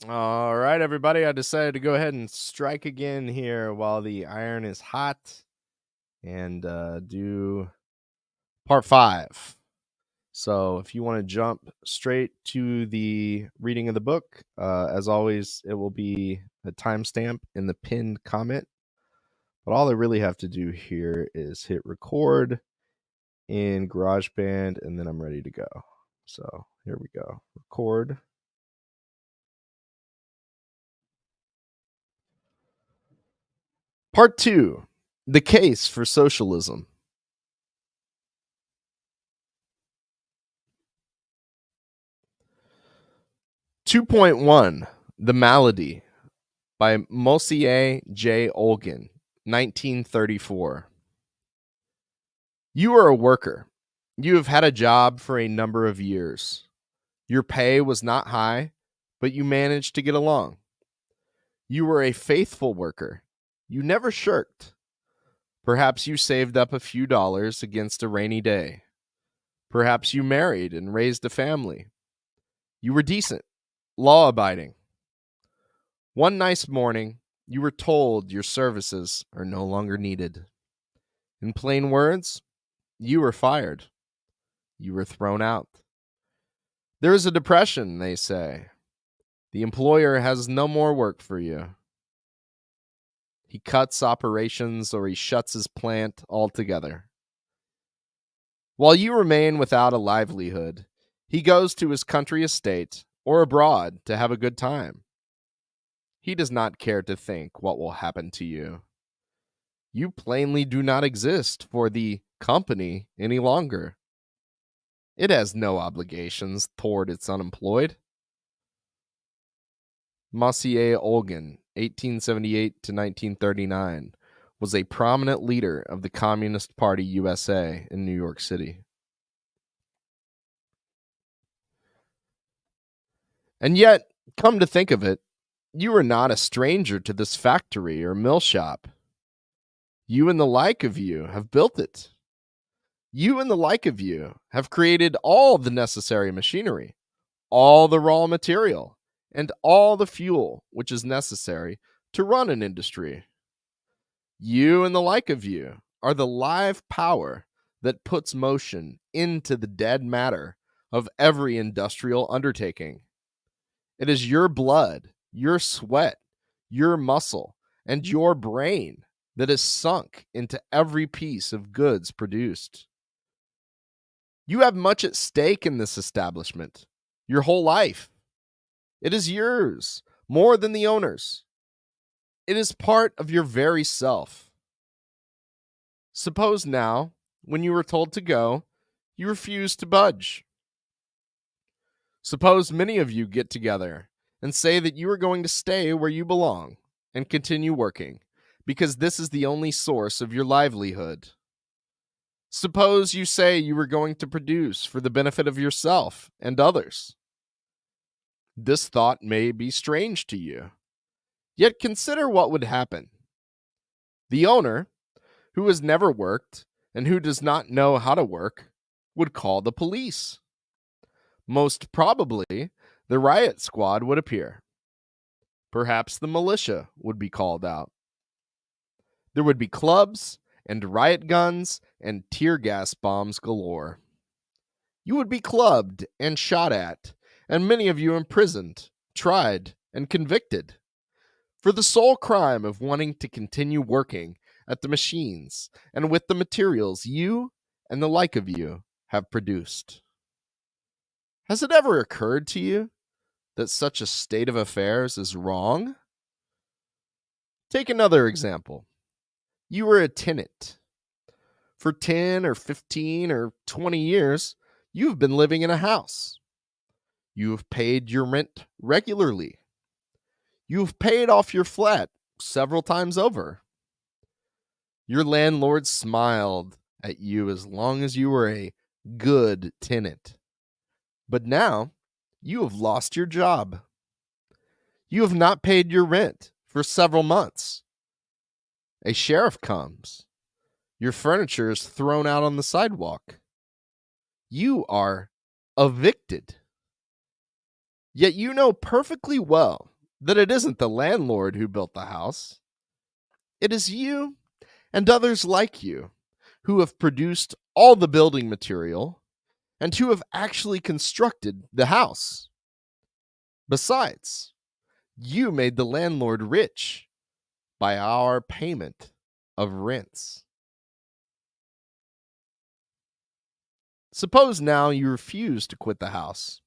All right, everybody. I decided to go ahead and strike again here while the iron is hot and do part 5. So if you want to jump straight to the reading of the book, as always, it will be a timestamp in the pinned comment. But all I really have to do here is hit record in GarageBand, and then I'm ready to go. So here we go. Record. Part 2, the case for socialism. 2.1, The Malady by Mosier J. Olgin, 1934. You are a worker. You have had a job for a number of years. Your pay was not high, but you managed to get along. You were a faithful worker. You never shirked. Perhaps you saved up a few dollars against a rainy day. Perhaps you married and raised a family. You were decent, law-abiding. One nice morning, you were told your services are no longer needed. In plain words, you were fired. You were thrown out. There is a depression, they say. The employer has no more work for you. He cuts operations or he shuts his plant altogether. While you remain without a livelihood, he goes to his country estate or abroad to have a good time. He does not care to think what will happen to you. You plainly do not exist for the company any longer. It has no obligations toward its unemployed. Mosier Olgin, 1878 to 1939, was a prominent leader of the Communist Party USA in New York City. And yet, come to think of it, you are not a stranger to this factory or mill shop. You and the like of you have built it. You and the like of you have created all the necessary machinery, all the raw material, and all the fuel which is necessary to run an industry. You and the like of you are the live power that puts motion into the dead matter of every industrial undertaking. It is your blood, your sweat, your muscle, and your brain that is sunk into every piece of goods produced. You have much at stake in this establishment, your whole life. It is yours, more than the owner's. It is part of your very self. Suppose now, when you were told to go, you refuse to budge. Suppose many of you get together and say that you are going to stay where you belong and continue working, because this is the only source of your livelihood. Suppose you say you are going to produce for the benefit of yourself and others. This thought may be strange to you, yet consider what would happen. The owner, who has never worked and who does not know how to work, would call the police. Most probably, the riot squad would appear. Perhaps the militia would be called out. There would be clubs and riot guns and tear gas bombs galore. You would be clubbed and shot at, and many of you imprisoned, tried, and convicted for the sole crime of wanting to continue working at the machines and with the materials you and the like of you have produced. Has it ever occurred to you that such a state of affairs is wrong? Take another example. You were a tenant. For 10 or 15 or 20 years, you have been living in a house. You have paid your rent regularly. You have paid off your flat several times over. Your landlord smiled at you as long as you were a good tenant. But now, you have lost your job. You have not paid your rent for several months. A sheriff comes. Your furniture is thrown out on the sidewalk. You are evicted. Yet you know perfectly well that it isn't the landlord who built the house. It is you and others like you who have produced all the building material and who have actually constructed the house. Besides, you made the landlord rich by our payment of rents. Suppose now you refuse to quit the house.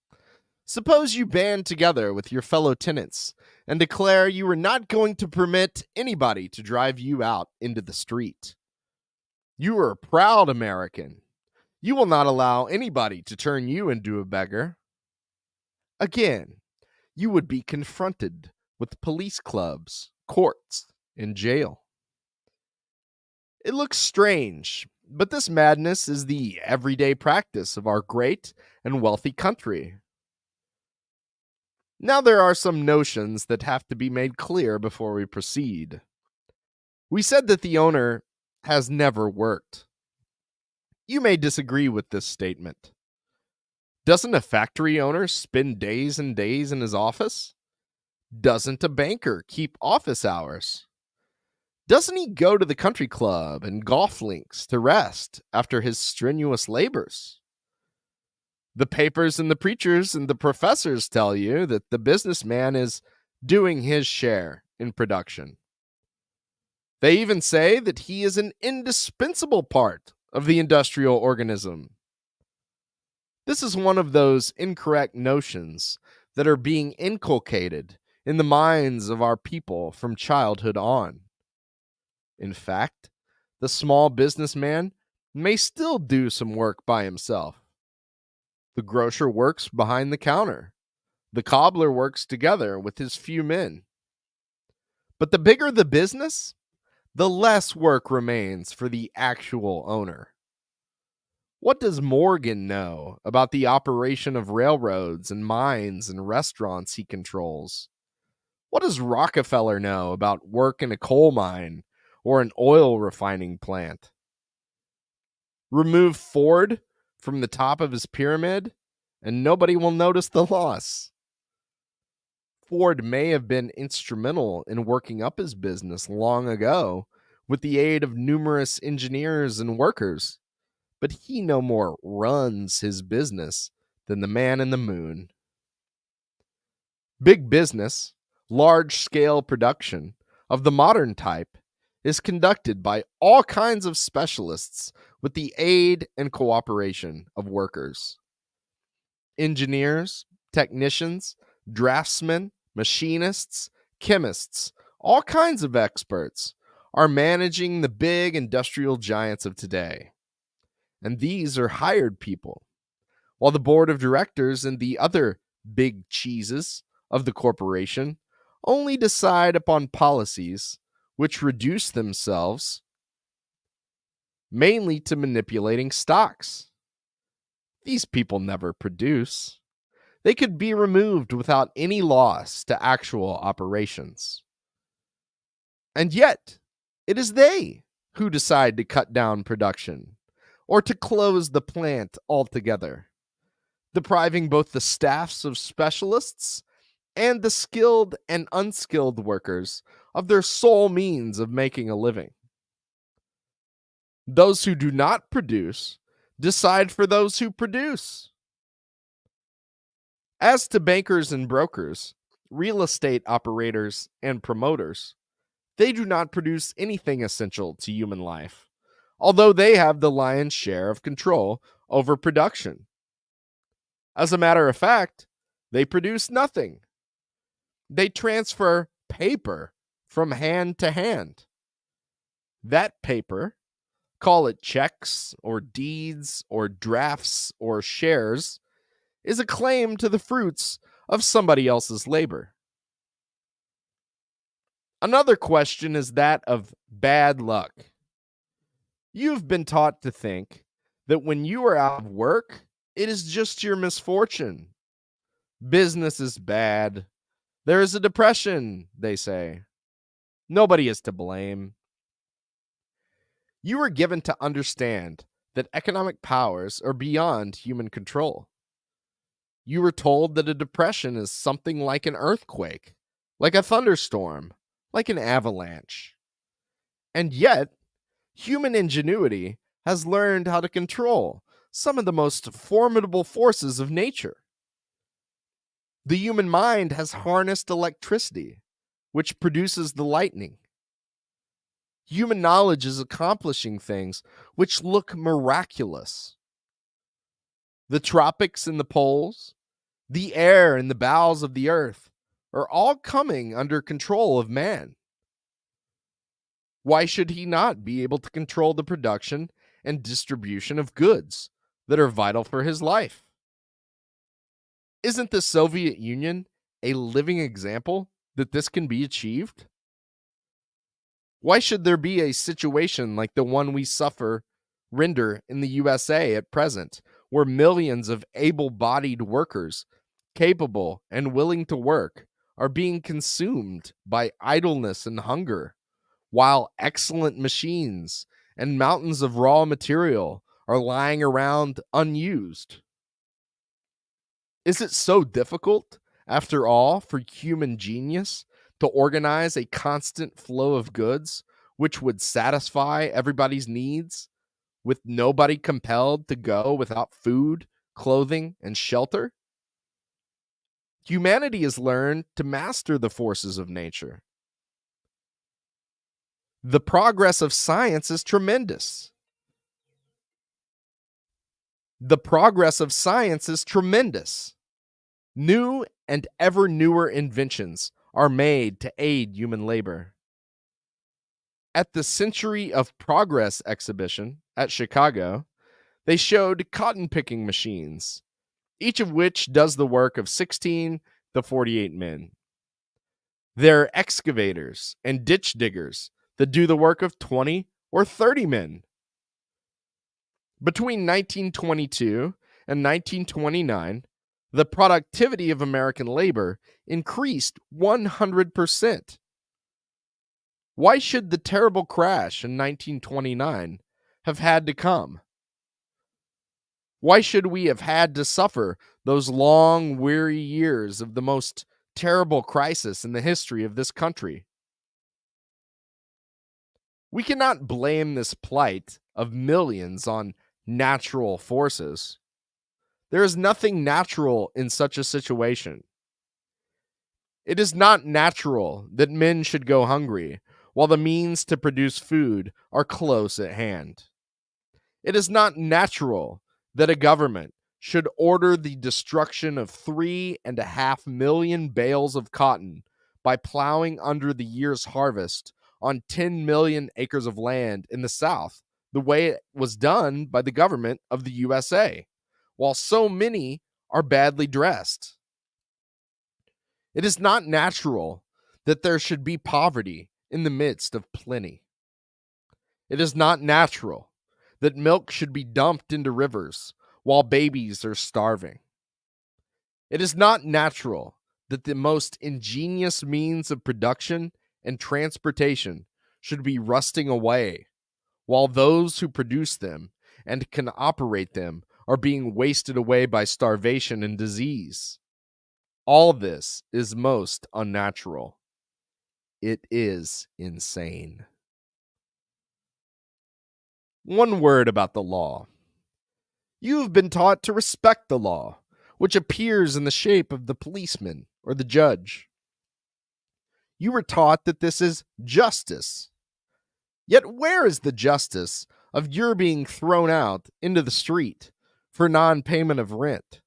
Suppose you band together with your fellow tenants and declare you are not going to permit anybody to drive you out into the street. You are a proud American. You will not allow anybody to turn you into a beggar. Again, you would be confronted with police clubs, courts, and jail. It looks strange, but this madness is the everyday practice of our great and wealthy country. Now there are some notions that have to be made clear before we proceed. We said that the owner has never worked. You may disagree with this statement. Doesn't a factory owner spend days and days in his office? Doesn't a banker keep office hours? Doesn't he go to the country club and golf links to rest after his strenuous labors? The papers and the preachers and the professors tell you that the businessman is doing his share in production. They even say that he is an indispensable part of the industrial organism. This is one of those incorrect notions that are being inculcated in the minds of our people from childhood on. In fact, the small businessman may still do some work by himself. The grocer works behind the counter. The cobbler works together with his few men. But the bigger the business, the less work remains for the actual owner. What does Morgan know about the operation of railroads and mines and restaurants he controls? What does Rockefeller know about work in a coal mine or an oil refining plant? Remove Ford from the top of his pyramid, and nobody will notice the loss. Ford may have been instrumental in working up his business long ago with the aid of numerous engineers and workers, but he no more runs his business than the man in the moon. Big business, large-scale production of the modern type is conducted by all kinds of specialists with the aid and cooperation of workers. Engineers, technicians, draftsmen, machinists, chemists, all kinds of experts are managing the big industrial giants of today. And these are hired people, while the board of directors and the other big cheeses of the corporation only decide upon policies which reduce themselves mainly to manipulating stocks. These people never produce. They could be removed without any loss to actual operations. And yet, it is they who decide to cut down production or to close the plant altogether, depriving both the staffs of specialists and the skilled and unskilled workers of their sole means of making a living. Those who do not produce decide for those who produce. As to bankers and brokers, real estate operators and promoters, they do not produce anything essential to human life, although they have the lion's share of control over production. As a matter of fact, they produce nothing. They transfer paper from hand to hand. That paper, call it checks or deeds or drafts or shares, is a claim to the fruits of somebody else's labor. Another question is that of bad luck. You've been taught to think that when you are out of work, it is just your misfortune. Business is bad. There is a depression, they say. Nobody is to blame. You are given to understand that economic powers are beyond human control. You were told that a depression is something like an earthquake, like a thunderstorm, like an avalanche. And yet, human ingenuity has learned how to control some of the most formidable forces of nature. The human mind has harnessed electricity, which produces the lightning. Human knowledge is accomplishing things which look miraculous. The tropics and the poles, the air and the bowels of the earth are all coming under control of man. Why should he not be able to control the production and distribution of goods that are vital for his life? Isn't the Soviet Union a living example that this can be achieved? Why should there be a situation like the one we render in the USA at present, where millions of able-bodied workers, capable and willing to work, are being consumed by idleness and hunger, while excellent machines and mountains of raw material are lying around unused? Is it so difficult, after all, for human genius to organize a constant flow of goods which would satisfy everybody's needs, with nobody compelled to go without food, clothing, and shelter? Humanity has learned to master the forces of nature. The progress of science is tremendous. The progress of science is tremendous. New and ever newer inventions are made to aid human labor. At the Century of Progress exhibition at Chicago, they showed cotton picking machines, each of which does the work of 16 to 48 men. There are excavators and ditch diggers that do the work of 20 or 30 men. Between 1922 and 1929, the productivity of American labor increased 100%. Why should the terrible crash in 1929 have had to come? Why should we have had to suffer those long, weary years of the most terrible crisis in the history of this country? We cannot blame this plight of millions on natural forces. There is nothing natural in such a situation. It is not natural that men should go hungry while the means to produce food are close at hand. It is not natural that a government should order the destruction of 3.5 million bales of cotton by plowing under the year's harvest on 10 million acres of land in the South, the way it was done by the government of the USA, while so many are badly dressed. It is not natural that there should be poverty in the midst of plenty. It is not natural that milk should be dumped into rivers while babies are starving. It is not natural that the most ingenious means of production and transportation should be rusting away, while those who produce them and can operate them are being wasted away by starvation and disease. All this is most unnatural. It is insane. One word about the law. You have been taught to respect the law, which appears in the shape of the policeman or the judge. You were taught that this is justice. Yet where is the justice of your being thrown out into the street for non-payment of rent?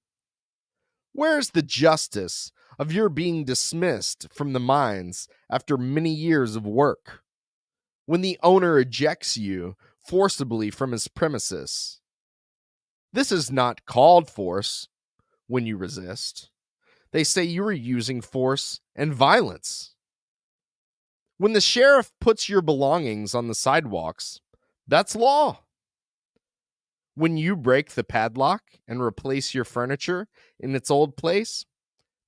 Where is the justice of your being dismissed from the mines after many years of work, when the owner ejects you forcibly from his premises? This is not called force when you resist. They say you are using force and violence. When the sheriff puts your belongings on the sidewalks, that's law. When you break the padlock and replace your furniture in its old place,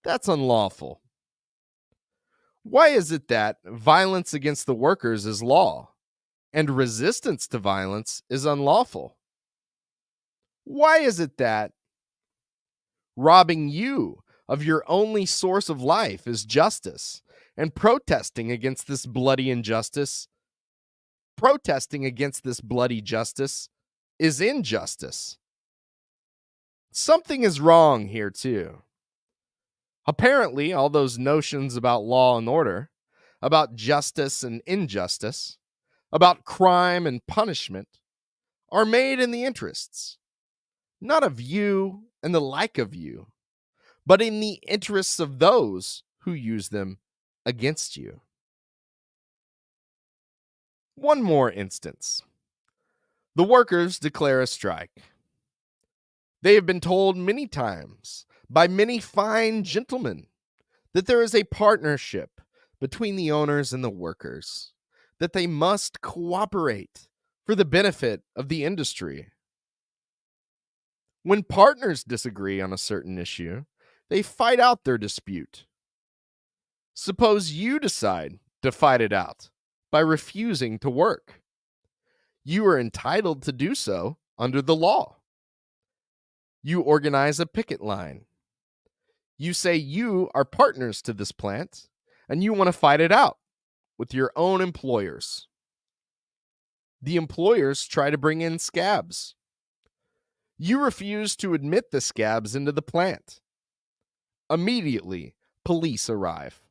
that's unlawful. Why is it that violence against the workers is law and resistance to violence is unlawful? Why is it that robbing you of your only source of life is justice And protesting against this bloody justice is injustice. Something is wrong here too. Apparently, all those notions about law and order, about justice and injustice, about crime and punishment, are made in the interests, not of you and the like of you, but in the interests of those who use them against you. One more instance. The workers declare a strike. They have been told many times by many fine gentlemen that there is a partnership between the owners and the workers, that they must cooperate for the benefit of the industry. When partners disagree on a certain issue, they fight out their dispute. Suppose you decide to fight it out by refusing to work. You are entitled to do so under the law. You organize a picket line. You say you are partners to this plant and you want to fight it out with your own employers. The employers try to bring in scabs. You refuse to admit the scabs into the plant. Immediately, police arrive.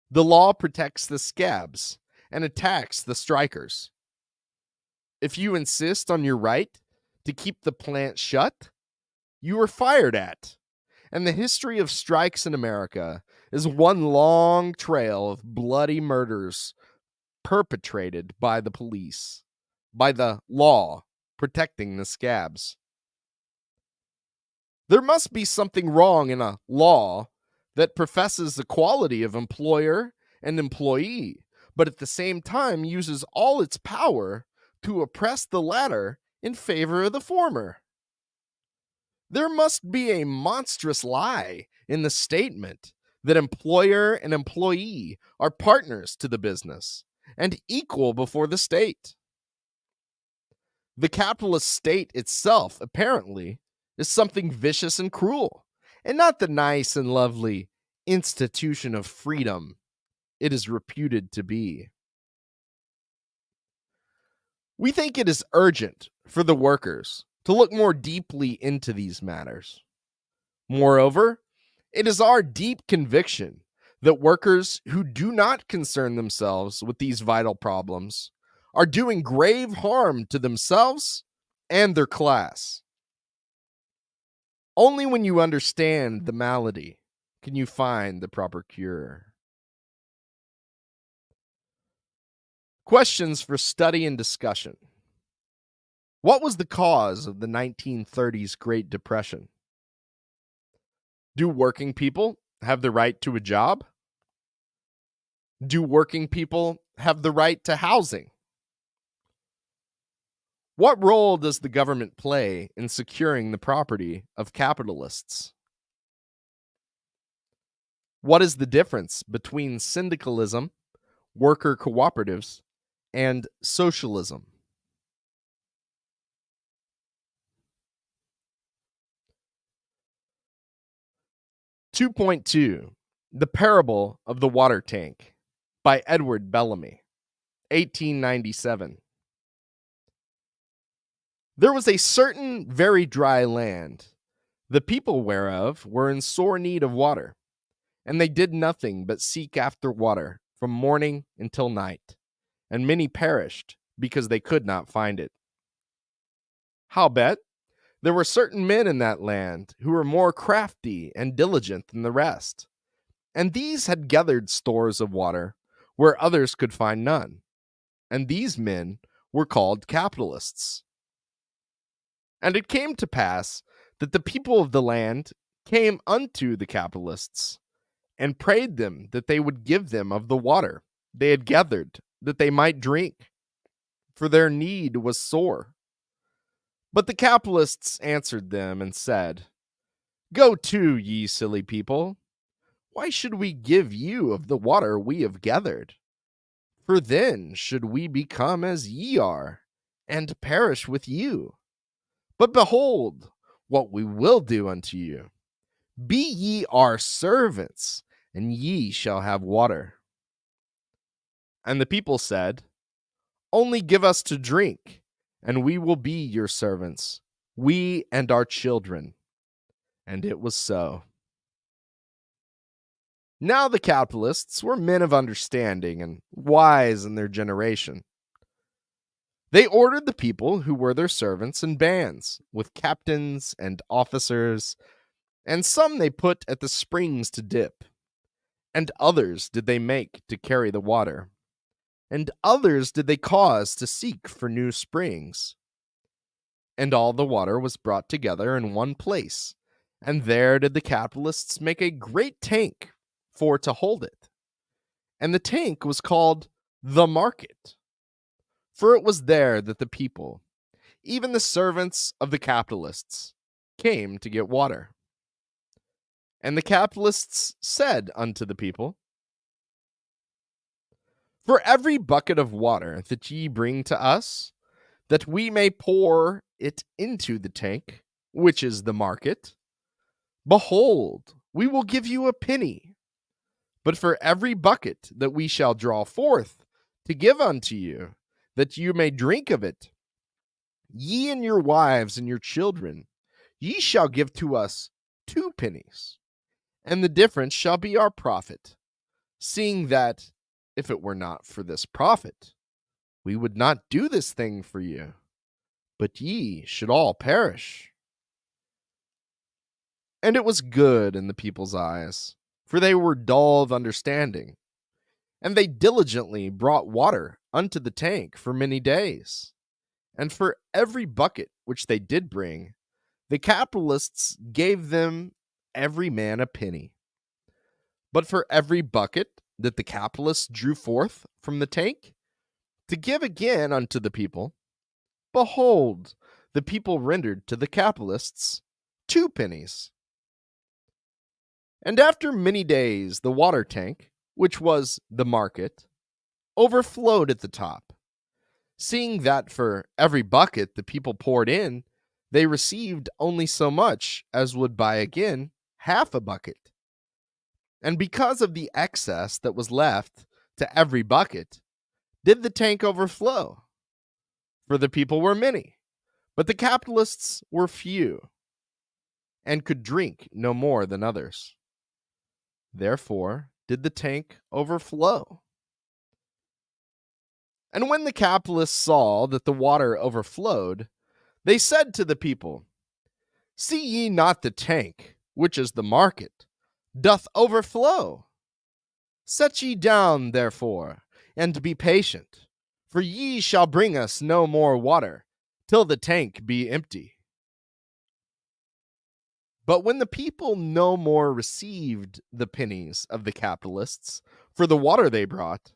The law protects the scabs and attacks the strikers. If you insist on your right to keep the plant shut, you are fired at. And the history of strikes in America is one long trail of bloody murders perpetrated by the police, by the law protecting the scabs. There must be something wrong in a law that professes equality of employer and employee, but at the same time uses all its power to oppress the latter in favor of the former. There must be a monstrous lie in the statement that employer and employee are partners to the business and equal before the state. The capitalist state itself, apparently, is something vicious and cruel, and not the nice and lovely institution of freedom it is reputed to be. We think it is urgent for the workers to look more deeply into these matters. Moreover, it is our deep conviction that workers who do not concern themselves with these vital problems are doing grave harm to themselves and their class. Only when you understand the malady can you find the proper cure. Questions for study and discussion. What was the cause of the 1930s Great Depression? Do working people have the right to a job? Do working people have the right to housing? What role does the government play in securing the property of capitalists? What is the difference between syndicalism, worker cooperatives, and socialism? Two point two, The Parable of the Water Tank by Edward Bellamy, 1897. There was a certain very dry land, the people whereof were in sore need of water, and they did nothing but seek after water from morning until night, and many perished because they could not find it. Howbeit, there were certain men in that land who were more crafty and diligent than the rest, and these had gathered stores of water where others could find none, and these men were called capitalists. And it came to pass that the people of the land came unto the capitalists and prayed them that they would give them of the water they had gathered, that they might drink, for their need was sore. But the capitalists answered them and said, Go to, ye silly people. Why should we give you of the water we have gathered? For then should we become as ye are, and perish with you. But behold, what we will do unto you. Be ye our servants, and ye shall have water. And the people said, Only give us to drink, and we will be your servants, we and our children. And it was so. Now the capitalists were men of understanding and wise in their generation. They ordered the people who were their servants in bands, with captains and officers, and some they put at the springs to dip, and others did they make to carry the water, and others did they cause to seek for new springs. And all the water was brought together in one place, and there did the capitalists make a great tank for to hold it. And the tank was called the market, for it was there that the people, even the servants of the capitalists, came to get water. And the capitalists said unto the people, For every bucket of water that ye bring to us, that we may pour it into the tank, which is the market, behold, we will give you a penny. But for every bucket that we shall draw forth to give unto you, that you may drink of it, ye and your wives and your children, ye shall give to us 2 pennies, and the difference shall be our profit, seeing that, if it were not for this profit, we would not do this thing for you, but ye should all perish. And it was good in the people's eyes, for they were dull of understanding, and they diligently brought water unto the tank for many days. And for every bucket which they did bring, the capitalists gave them every man a penny. But for every bucket that the capitalists drew forth from the tank, to give again unto the people, behold, the people rendered to the capitalists 2 pennies. And after many days, the water tank, which was the market, overflowed at the top, seeing that for every bucket the people poured in, they received only so much as would buy again half a bucket. And because of the excess that was left to every bucket, did the tank overflow? For the people were many, but the capitalists were few, and could drink no more than others. Therefore did the tank overflow. And when the capitalists saw that the water overflowed, they said to the people, See ye not the tank, which is the market, doth overflow? Set ye down, therefore, and be patient, for ye shall bring us no more water, till the tank be empty. But when the people no more received the pennies of the capitalists for the water they brought,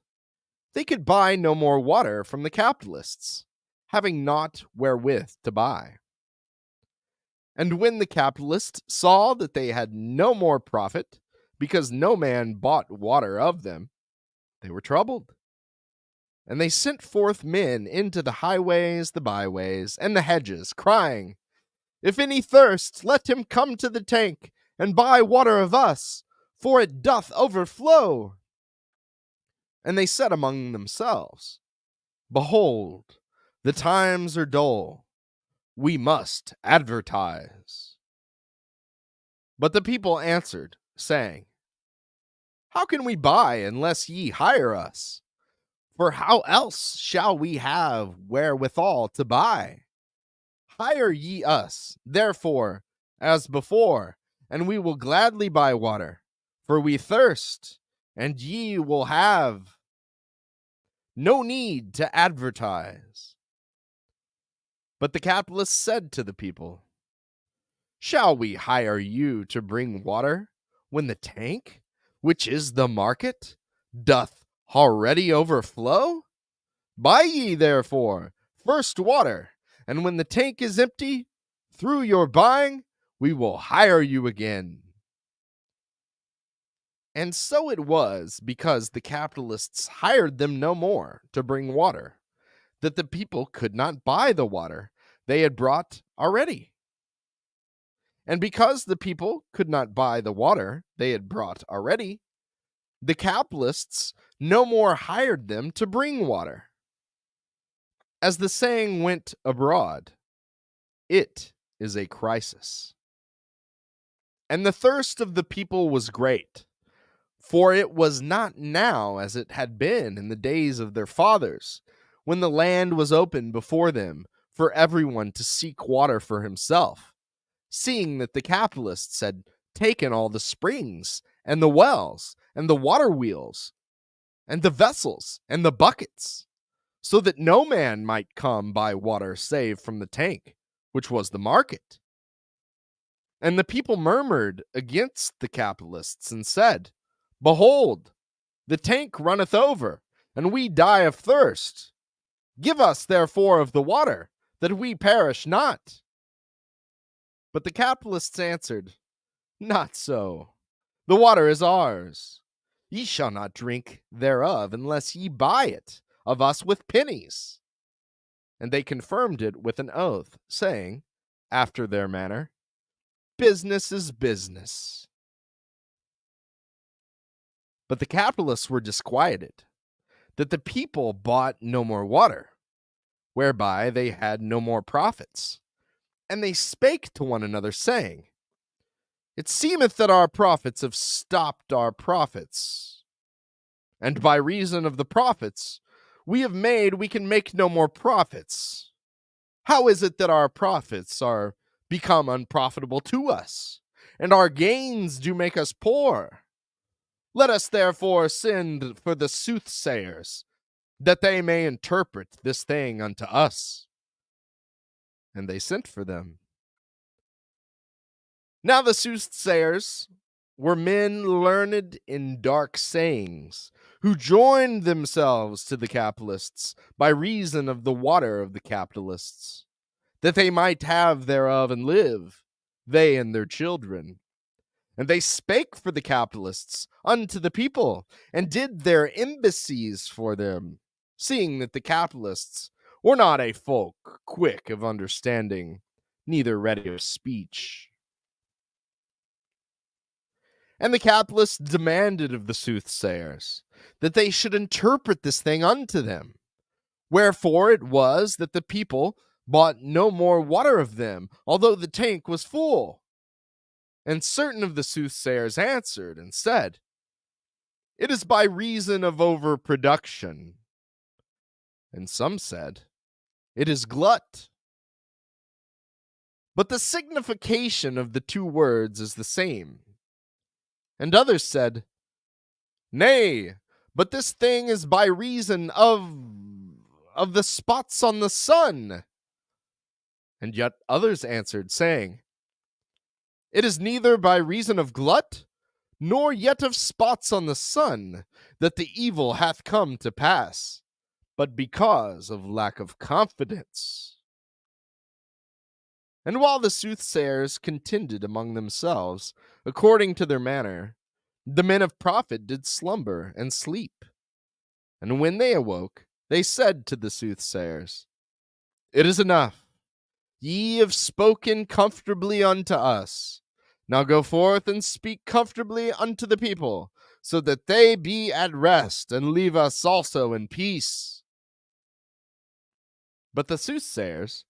they could buy no more water from the capitalists, having naught wherewith to buy. And when the capitalists saw that they had no more profit, because no man bought water of them, they were troubled. And they sent forth men into the highways, the byways, and the hedges, crying, If any thirst, let him come to the tank, and buy water of us, for it doth overflow. And they said among themselves, Behold, the times are dull, we must advertise. But the people answered, saying, How can we buy unless ye hire us? For how else shall we have wherewithal to buy? Hire ye us, therefore, as before, and we will gladly buy water, for we thirst, and ye will have no need to advertise. But the capitalists said to the people, Shall we hire you to bring water, when the tank, which is the market, doth already overflow? Buy ye, therefore, first water, and when the tank is empty, through your buying, we will hire you again. And so it was, because the capitalists hired them no more to bring water, that the people could not buy the water they had brought already. And because the people could not buy the water they had brought already, the capitalists no more hired them to bring water. As the saying went abroad, it is a crisis. And the thirst of the people was great, for it was not now as it had been in the days of their fathers, when the land was open before them for everyone to seek water for himself, seeing that the capitalists had taken all the springs and the wells and the water wheels and the vessels and the buckets, so that no man might come by water save from the tank, which was the market. And the people murmured against the capitalists and said, Behold, the tank runneth over, and we die of thirst. Give us therefore of the water, that we perish not. But the capitalists answered, Not so. The water is ours. Ye shall not drink thereof unless ye buy it of us with pennies. And they confirmed it with an oath, saying, after their manner, Business is business. But the capitalists were disquieted, that the people bought no more water, whereby they had no more profits. And they spake to one another, saying, It seemeth that our prophets have stopped our profits. And by reason of the profits we have made, we can make no more profits. How is it that our profits are become unprofitable to us, and our gains do make us poor? Let us therefore send for the soothsayers, that they may interpret this thing unto us. And they sent for them. Now the soothsayers were men learned in dark sayings, who joined themselves to the capitalists by reason of the water of the capitalists, that they might have thereof and live, they and their children. And they spake for the capitalists unto the people, and did their embassies for them, seeing that the capitalists were not a folk quick of understanding, neither ready of speech. And the capitalists demanded of the soothsayers that they should interpret this thing unto them. Wherefore it was that the people bought no more water of them, although the tank was full. And certain of the soothsayers answered and said, It is by reason of overproduction. And some said, It is glut. But the signification of the two words is the same. And others said, Nay, but this thing is by reason of the spots on the sun. And yet others answered, saying, It is neither by reason of glut, nor yet of spots on the sun, that the evil hath come to pass, but because of lack of confidence. And while the soothsayers contended among themselves, according to their manner, the men of profit did slumber and sleep. And when they awoke, they said to the soothsayers, It is enough. Ye have spoken comfortably unto us. Now go forth and speak comfortably unto the people, so that they be at rest, and leave us also in peace. But the soothsayers,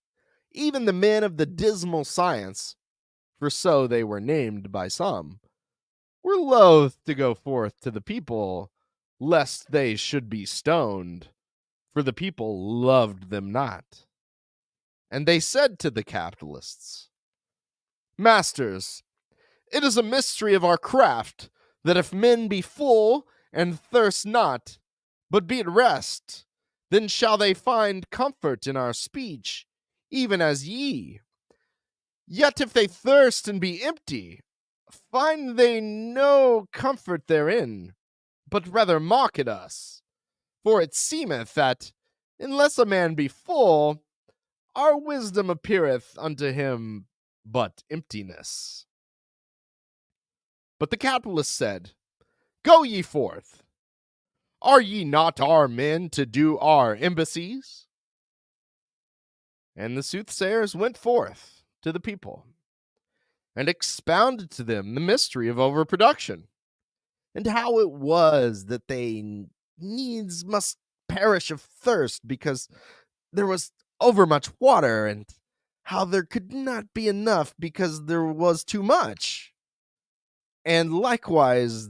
even the men of the dismal science, for so they were named by some, were loath to go forth to the people, lest they should be stoned, for the people loved them not. And they said to the capitalists, Masters, it is a mystery of our craft, that if men be full and thirst not, but be at rest, then shall they find comfort in our speech, even as ye. Yet if they thirst and be empty, find they no comfort therein, but rather mock at us. For it seemeth that, unless a man be full, our wisdom appeareth unto him but emptiness. But the capitalist said, Go ye forth. Are ye not our men to do our embassies? And the soothsayers went forth to the people, and expounded to them the mystery of overproduction, and how it was that they needs must perish of thirst because there was overmuch water, and how there could not be enough because there was too much. And likewise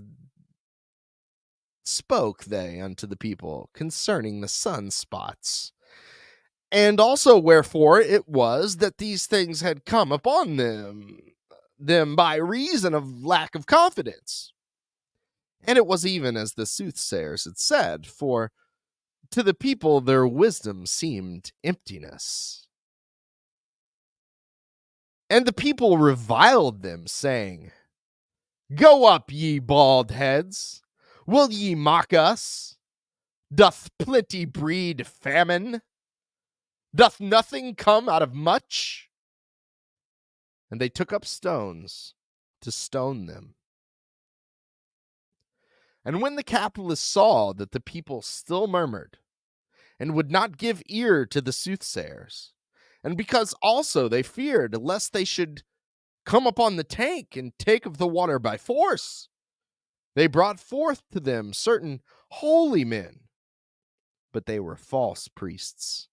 spoke they unto the people concerning the sunspots, and also wherefore it was that these things had come upon them by reason of lack of confidence. And it was even as the soothsayers had said, for to the people their wisdom seemed emptiness. And the people reviled them, saying, Go up, ye bald heads! Will ye mock us? Doth plenty breed famine? Doth nothing come out of much? And they took up stones to stone them. And when the capitalists saw that the people still murmured, and would not give ear to the soothsayers, and because also they feared lest they should come upon the tank and take of the water by force, they brought forth to them certain holy men, but they were false priests,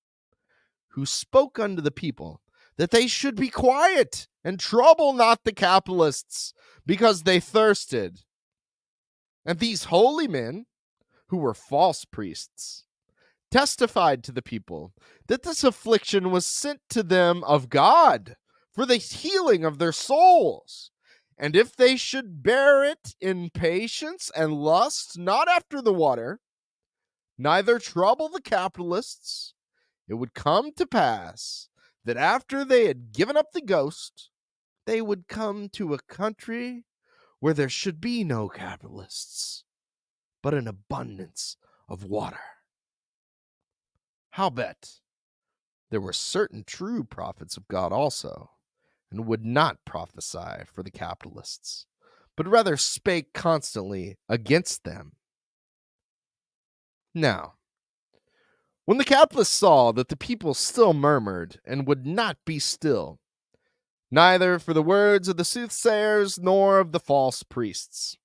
who spoke unto the people that they should be quiet and trouble not the capitalists, because they thirsted. And these holy men, who were false priests, testified to the people that this affliction was sent to them of God for the healing of their souls. And if they should bear it in patience and lust, not after the water, neither trouble the capitalists, it would come to pass that after they had given up the ghost, they would come to a country where there should be no capitalists, but an abundance of water. Howbeit, there were certain true prophets of God also, and would not prophesy for the capitalists, but rather spake constantly against them. Now, when the capitalists saw that the people still murmured and would not be still, neither for the words of the soothsayers nor of the false priests,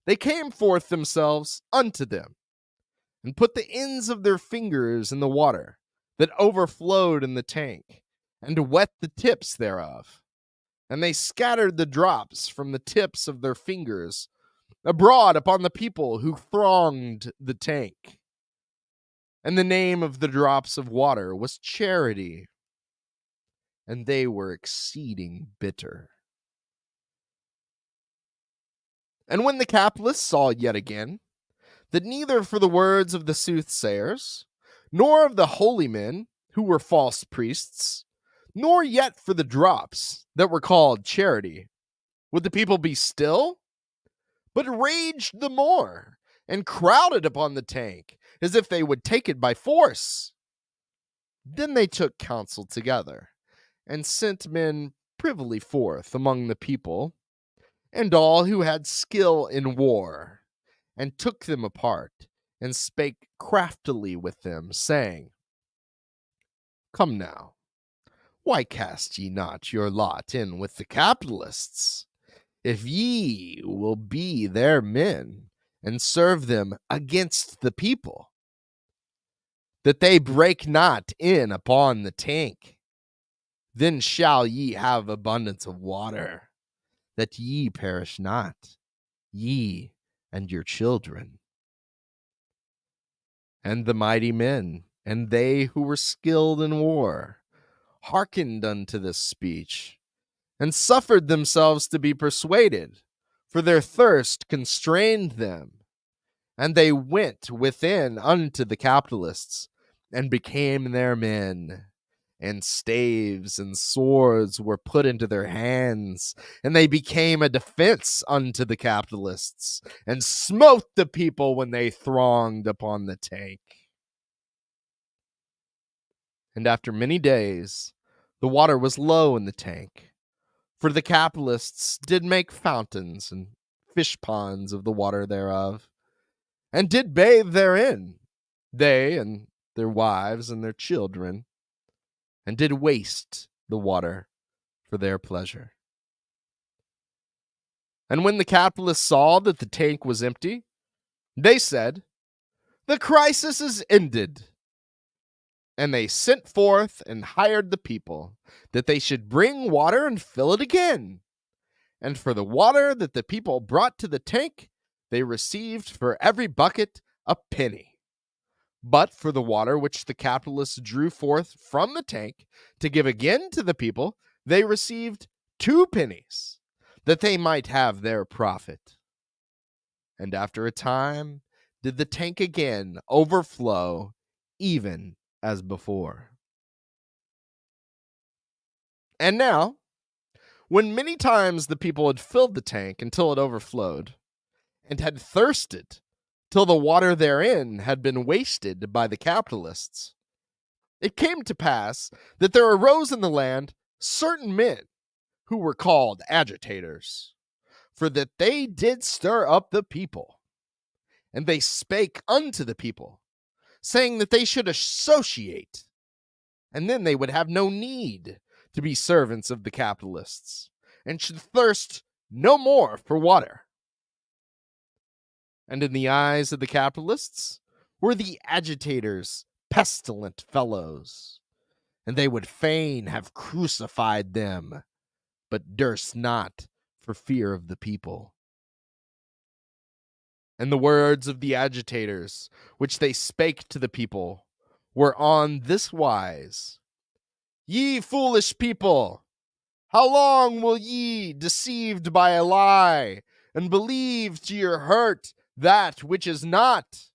they came forth themselves unto them, and put the ends of their fingers in the water that overflowed in the tank, and wet the tips thereof. And they scattered the drops from the tips of their fingers abroad upon the people who thronged the tank. And the name of the drops of water was charity, and they were exceeding bitter. And when the capitalists saw yet again that neither for the words of the soothsayers, nor of the holy men who were false priests, nor yet for the drops that were called charity, would the people be still, but raged the more, and crowded upon the tank, as if they would take it by force. Then they took counsel together, and sent men privily forth among the people, and all who had skill in war, and took them apart, and spake craftily with them, saying, Come now, why cast ye not your lot in with the capitalists? If ye will be their men, and serve them against the people, that they break not in upon the tank, then shall ye have abundance of water, that ye perish not, ye and your children. And the mighty men, and they who were skilled in war, hearkened unto this speech, and suffered themselves to be persuaded, for their thirst constrained them. And they went within unto the capitalists, and became their men. And staves and swords were put into their hands, and they became a defense unto the capitalists, and smote the people when they thronged upon the tank. And after many days, the water was low in the tank, for the capitalists did make fountains and fish ponds of the water thereof, and did bathe therein, they and their wives and their children, and did waste the water for their pleasure. And when the capitalists saw that the tank was empty, they said, "The crisis is ended." And they sent forth and hired the people that they should bring water and fill it again. And for the water that the people brought to the tank, they received for every bucket a penny. But for the water which the capitalists drew forth from the tank to give again to the people, they received 2 pennies, that they might have their profit. And after a time did the tank again overflow, even as before. And now, when many times the people had filled the tank until it overflowed, and had thirsted till the water therein had been wasted by the capitalists, it came to pass that there arose in the land certain men who were called agitators, for that they did stir up the people. And they spake unto the people, saying that they should associate, and then they would have no need to be servants of the capitalists, and should thirst no more for water. And in the eyes of the capitalists were the agitators pestilent fellows, and they would fain have crucified them, but durst not for fear of the people. And the words of the agitators, which they spake to the people, were on this wise: Ye foolish people, how long will ye, deceived by a lie, and believe to your hurt that which is not?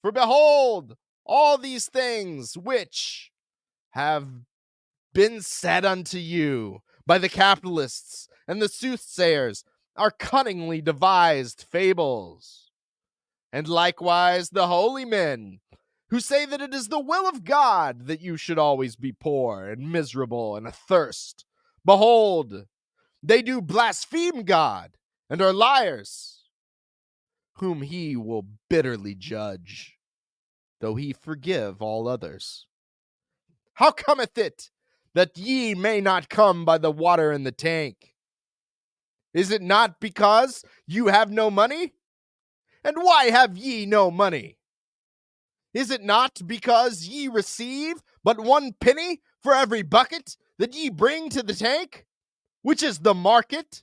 For behold, all these things which have been said unto you by the capitalists and the soothsayers are cunningly devised fables. And likewise the holy men, who say that it is the will of God that you should always be poor and miserable and athirst. Behold, they do blaspheme God and are liars, whom he will bitterly judge, though he forgive all others. How cometh it that ye may not come by the water in the tank? Is it not because you have no money? And why have ye no money? Is it not because ye receive but 1 penny for every bucket that ye bring to the tank, which is the market,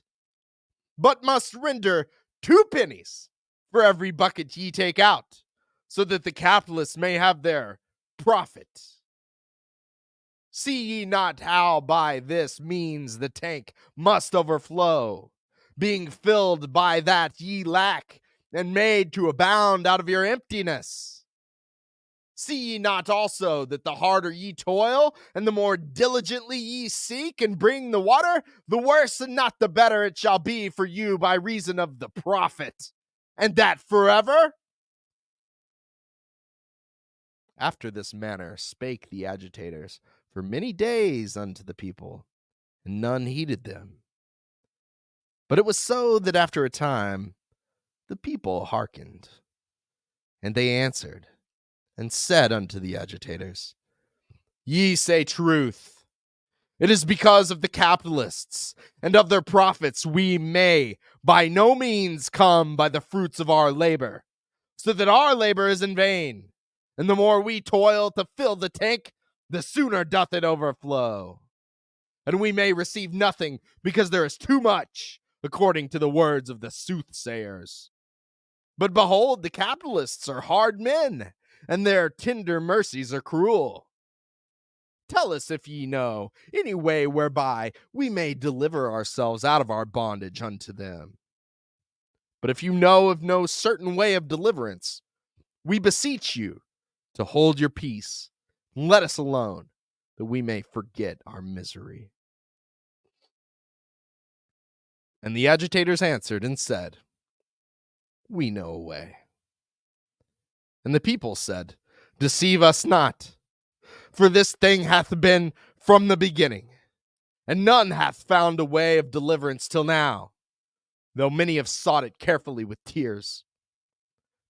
but must render 2 pennies for every bucket ye take out, so that the capitalists may have their profit? See ye not how by this means the tank must overflow, being filled by that ye lack, and made to abound out of your emptiness? See ye not also that the harder ye toil, and the more diligently ye seek and bring the water, the worse and not the better it shall be for you by reason of the profit, and that forever? After this manner spake the agitators for many days unto the people, and none heeded them. But it was so that after a time the people hearkened, and they answered and said unto the agitators, Ye say truth. It is because of the capitalists and of their profits we may by no means come by the fruits of our labor, so that our labor is in vain. And the more we toil to fill the tank, the sooner doth it overflow. And we may receive nothing because there is too much, according to the words of the soothsayers. But behold, the capitalists are hard men, and their tender mercies are cruel. Tell us if ye know any way whereby we may deliver ourselves out of our bondage unto them. But if you know of no certain way of deliverance, we beseech you to hold your peace, and let us alone, that we may forget our misery. And the agitators answered and said, We know a way. And the people said, Deceive us not, for this thing hath been from the beginning, and none hath found a way of deliverance till now, though many have sought it carefully with tears.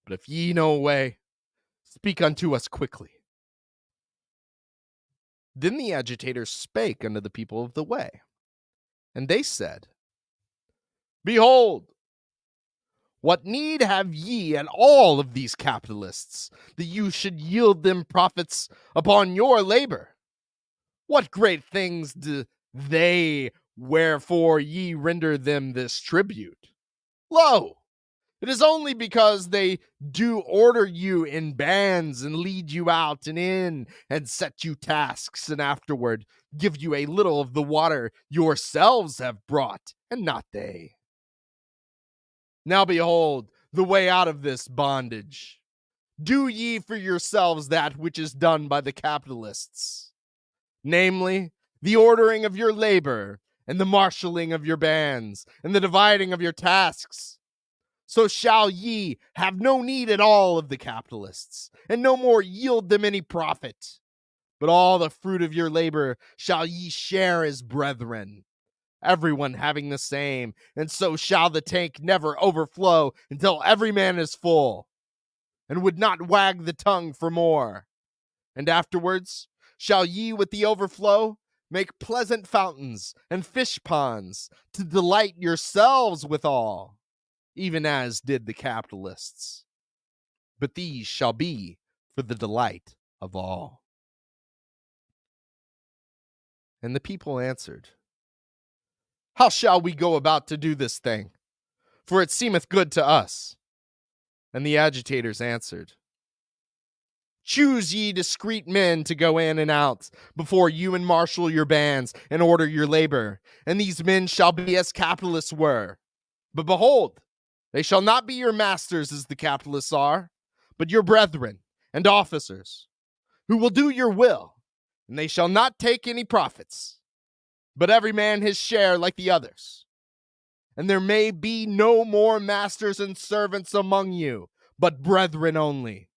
But if ye know a way, speak unto us quickly. Then the agitators spake unto the people of the way, and they said, Behold, what need have ye at all of these capitalists, that you should yield them profits upon your labor? What great things do they, wherefore ye render them this tribute? Lo, it is only because they do order you in bands and lead you out and in and set you tasks and afterward give you a little of the water yourselves have brought, and not they. Now behold the way out of this bondage. Do ye for yourselves that which is done by the capitalists, namely, the ordering of your labor, and the marshaling of your bands, and the dividing of your tasks. So shall ye have no need at all of the capitalists, and no more yield them any profit. But all the fruit of your labor shall ye share as brethren, everyone having the same, and so shall the tank never overflow until every man is full, and would not wag the tongue for more. And afterwards shall ye with the overflow make pleasant fountains and fish ponds to delight yourselves withal, even as did the capitalists. But these shall be for the delight of all. And the people answered, How shall we go about to do this thing? For it seemeth good to us. And the agitators answered, Choose ye discreet men to go in and out before you and marshal your bands and order your labor, and these men shall be as capitalists were. But behold, they shall not be your masters as the capitalists are, but your brethren and officers, who will do your will, and they shall not take any profits, but every man his share like the others. And there may be no more masters and servants among you, but brethren only.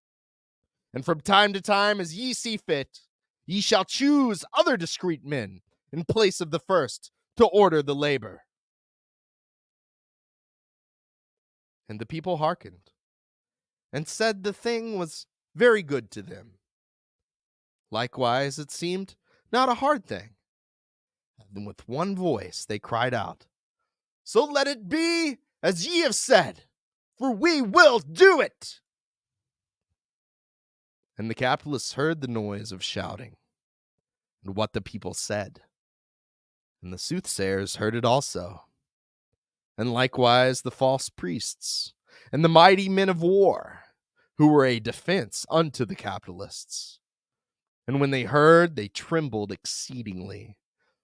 And from time to time, as ye see fit, ye shall choose other discreet men in place of the first to order the labor. And the people hearkened, and said the thing was very good to them. Likewise, it seemed not a hard thing. And with one voice they cried out, So let it be as ye have said, for we will do it. And the capitalists heard the noise of shouting, and what the people said. And the soothsayers heard it also. And likewise the false priests, and the mighty men of war, who were a defense unto the capitalists. And when they heard, they trembled exceedingly,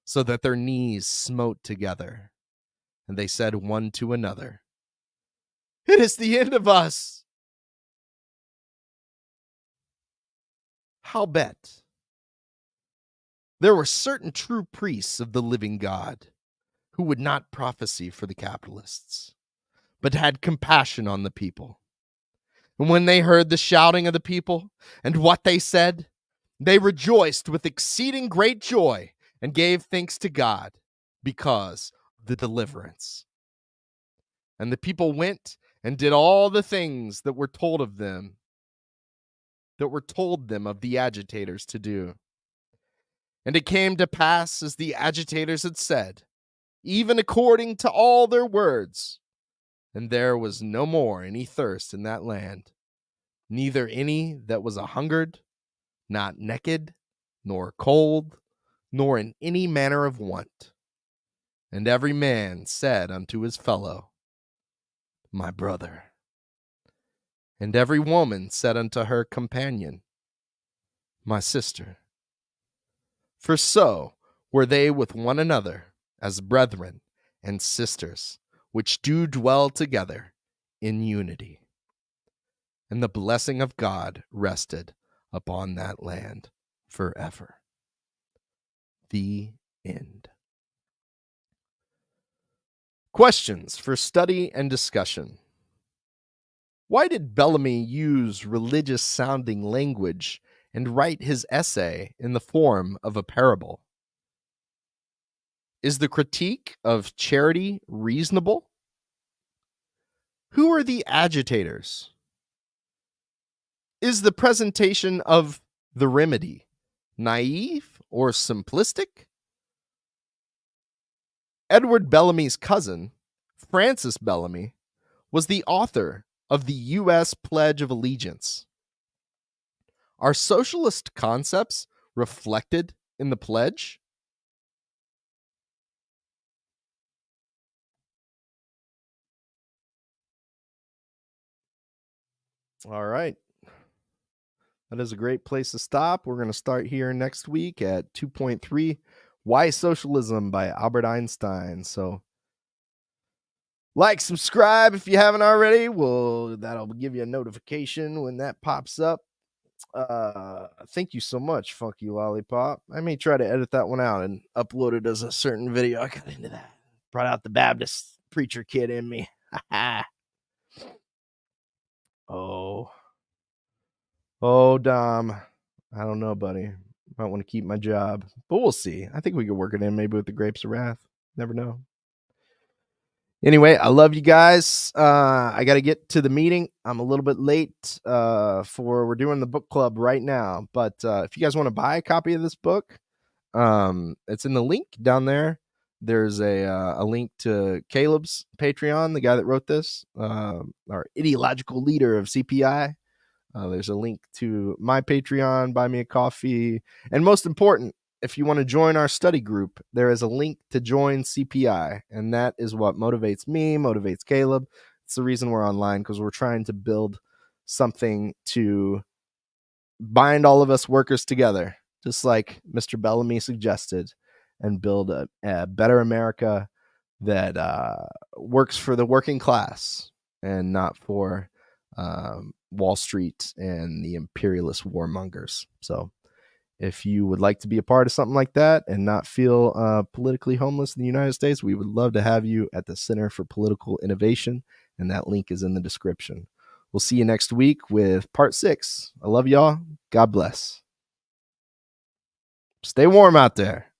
so that their knees smote together. And they said one to another, It is the end of us. Howbeit, there were certain true priests of the living God, who would not prophesy for the capitalists, but had compassion on the people. And when they heard the shouting of the people and what they said, they rejoiced with exceeding great joy and gave thanks to God because of the deliverance. And the people went and did all the things that were told them of the agitators to do. And it came to pass as the agitators had said, even according to all their words. And there was no more any thirst in that land, neither any that was a hungered, not naked, nor cold, nor in any manner of want. And every man said unto his fellow, My brother. And every woman said unto her companion, My sister. For so were they with one another as brethren and sisters, which do dwell together in unity. And the blessing of God rested upon that land forever. The end. Questions for study and discussion. Why did Bellamy use religious-sounding language and write his essay in the form of a parable? Is the critique of charity reasonable? Who are the agitators? Is the presentation of the remedy naive or simplistic? Edward Bellamy's cousin, Francis Bellamy was the author of the U.S. Pledge of Allegiance. Are socialist concepts reflected in the pledge? All right. That is a great place to stop. We're going to start here next week at 2.3, Why Socialism by Albert Einstein. So like, subscribe if you haven't already. Well, that'll give you a notification when that pops up. Thank you so much, Funky Lollipop. I may try to edit that one out and upload it as a certain video. I got into that. Brought out the Baptist preacher kid in me. Oh, Dom. I don't know, buddy. Might want to keep my job, but we'll see. I think we could work it in maybe with the Grapes of Wrath. Never know. Anyway, I love you guys. I got to get to the meeting. I'm a little bit late we're doing the book club right now. But if you guys want to buy a copy of this book, it's in the link down there. There's a link to Caleb's Patreon, the guy that wrote this, our ideological leader of CPI. There's a link to my Patreon, buy me a coffee. And most important, if you want to join our study group, there is a link to join CPI. And that is what motivates me, motivates Caleb. It's the reason we're online, because we're trying to build something to bind all of us workers together, just like Mr. Bellamy suggested, and build a better America that works for the working class and not for Wall Street and the imperialist warmongers. So if you would like to be a part of something like that and not feel politically homeless in the United States, we would love to have you at the Center for Political Innovation, and that link is in the description. We'll see you next week with part 6. I love y'all. God bless. Stay warm out there.